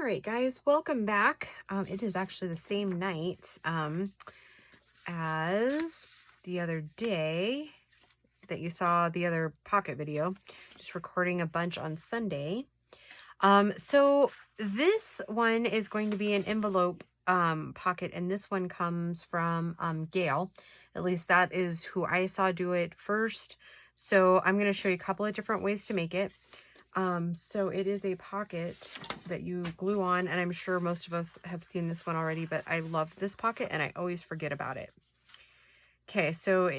All right, guys, welcome back. It is actually the same night as the other day that you saw the other pocket video, just recording a bunch on Sunday. So this one is going to be an envelope pocket, and this one comes from Gayle. At least that is who I saw do it first. So I'm going to show you a couple of different ways to make it. So it is a pocket that you glue on, and I'm sure most of us have seen this one already, but I love this pocket and I always forget about it. Okay, so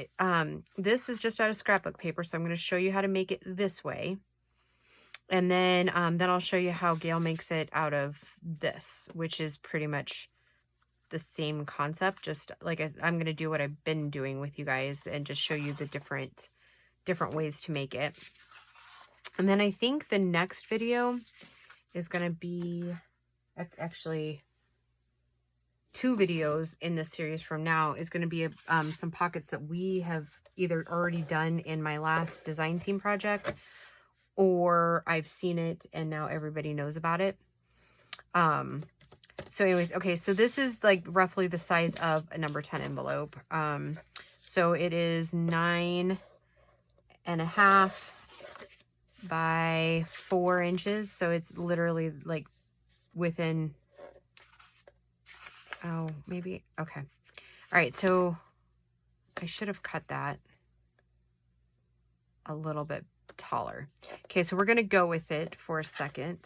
this is just out of scrapbook paper, so I'm going to show you how to make it this way. And then I'll show you how Gayle makes it out of this, which is pretty much the same concept. Just like I'm going to do what I've been doing with you guys and just show you the different ways to make it. And then I think the next video is going to be actually 2 videos in this series from now is going to be some pockets that we have either already done in my last design team project, or I've seen it and now everybody knows about it. So anyways, okay, so this is like roughly the size of a number 10 envelope. So it is 9.5 by 4 inches. So it's literally like within, oh, maybe, okay. All right, so I should have cut that a little bit taller. Okay, so we're going to go with it for a second,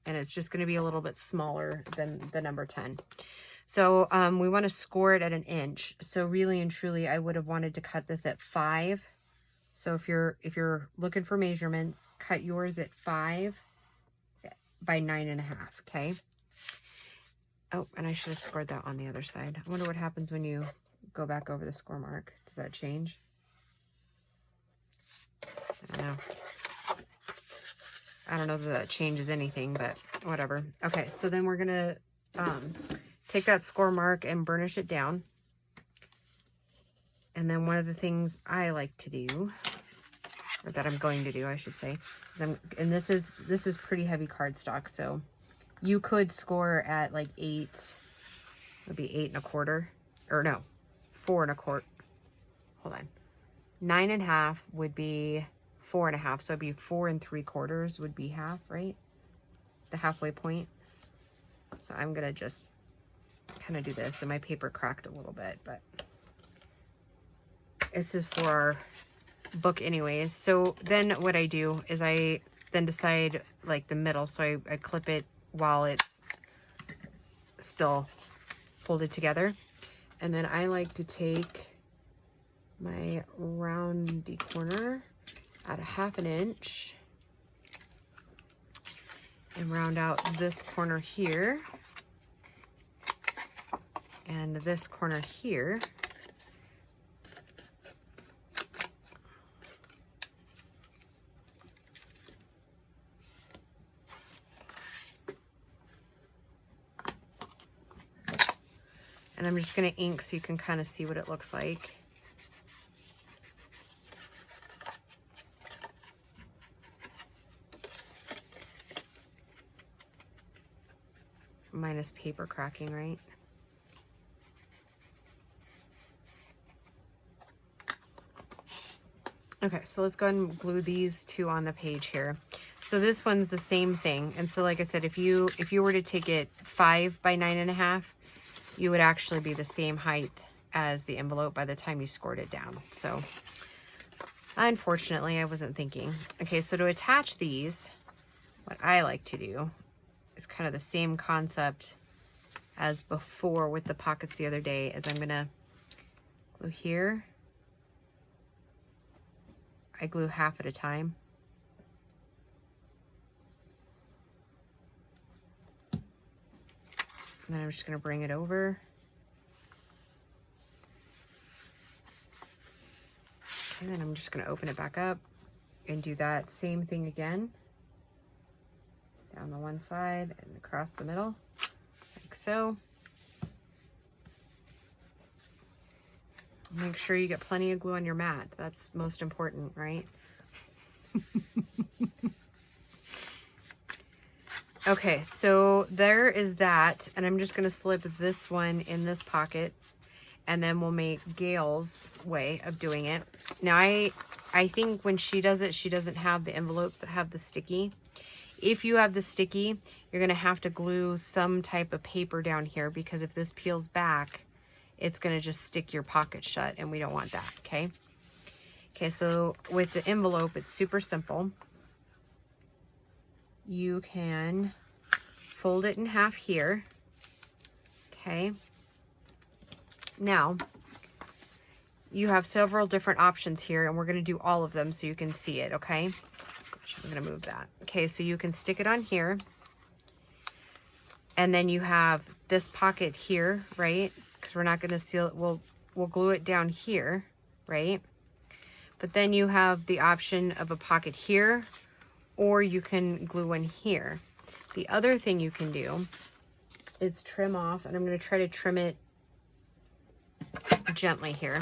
and it's just going to be a little bit smaller than the number 10. So we want to score it at 1 inch. So really and truly, I would have wanted to cut this at 5. So if you're looking for measurements, cut yours at 5 by 9.5, okay? Oh, and I should have scored that on the other side. I wonder what happens when you go back over the score mark. Does that change? I don't know that that changes anything, but whatever. Okay, so then we're gonna take that score mark and burnish it down. And then one of the things I like to do, or that I'm going to do, I should say, and this is pretty heavy cardstock, so you could score at like 8, it would be 8 1/4, or no, 4 1/4. Hold on, 9.5 would be 4 1/2, so it'd be 4 3/4 would be half, right? The halfway point. So I'm gonna just kind of do this, and my paper cracked a little bit, but this is for our book anyways. So then what I do is I then decide like the middle, so I clip it while it's still folded together. And then I like to take my roundy corner at 1/2 inch and round out this corner here and this corner here. And I'm just going to ink so you can kind of see what it looks like. Minus paper cracking, right? Okay, so let's go ahead and glue these 2 on the page here. So this one's the same thing. And so like I said, if you were to take it 5 by 9.5, you would actually be the same height as the envelope by the time you scored it down. So unfortunately, I wasn't thinking. Okay, so to attach these, what I like to do is kind of the same concept as before with the pockets the other day, is I'm gonna glue here. I glue half at a time. And then I'm just going to bring it over. And then I'm just going to open it back up and do that same thing again. Down the one side and across the middle, like so. Make sure you get plenty of glue on your mat. That's most important, right? Okay, so there is that. And I'm just going to slip this one in this pocket. And then we'll make Gayle's way of doing it. Now, I think when she does it, she doesn't have the envelopes that have the sticky. If you have the sticky, you're going to have to glue some type of paper down here, because if this peels back, it's going to just stick your pocket shut, and we don't want that, okay? Okay, so with the envelope, it's super simple. You can fold it in half here, okay? Now, you have several different options here, and we're going to do all of them so you can see it, okay? Gosh, I'm going to move that. Okay, so you can stick it on here, and then you have this pocket here, right? Because we're not going to seal it. We'll glue it down here, right? But then you have the option of a pocket here, or you can glue one here. The other thing you can do is trim off, and I'm going to try to trim it gently here.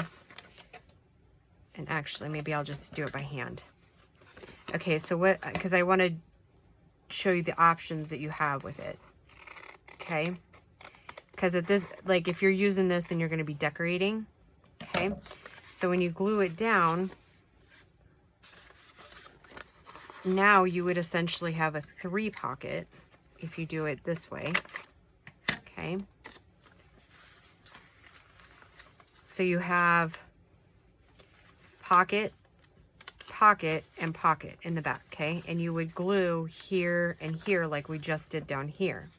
And actually, maybe I'll just do it by hand. Okay, so because I want to show you the options that you have with it. Okay? Because at this, like if you're using this, then you're going to be decorating. Okay? So when you glue it down, now you would essentially have a 3 pocket if you do it this way. Okay? So you have pocket, pocket, and pocket in the back, okay? And you would glue here and here like we just did down here.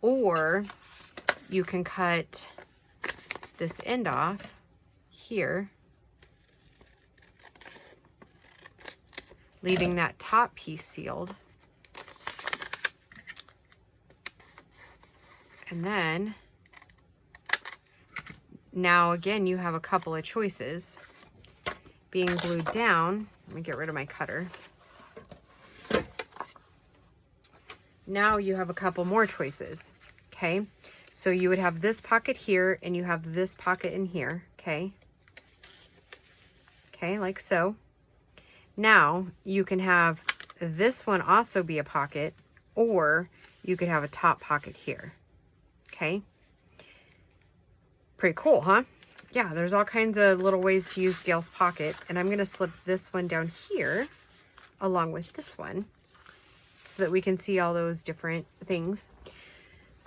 Or you can cut this end off here, leaving that top piece sealed. And then now again, you have a couple of choices. Being glued down, let me get rid of my cutter. Now you have a couple more choices, okay? So you would have this pocket here, and you have this pocket in here, okay? Okay, like so. Now you can have this one also be a pocket, or you could have a top pocket here, okay? Pretty cool, huh? Yeah, there's all kinds of little ways to use Gayle's pocket. And I'm going to slip this one down here along with this one so that we can see all those different things.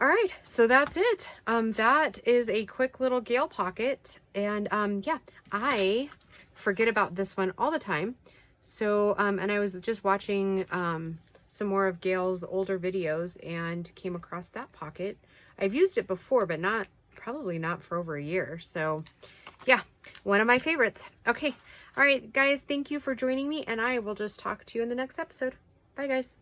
All right, so that's it. That is a quick little Gayle pocket. And yeah, I forget about this one all the time. So, and I was just watching some more of Gayle's older videos and came across that pocket. I've used it before, but probably not for over a year. So yeah, one of my favorites. Okay. All right, guys, thank you for joining me, and I will just talk to you in the next episode. Bye, guys.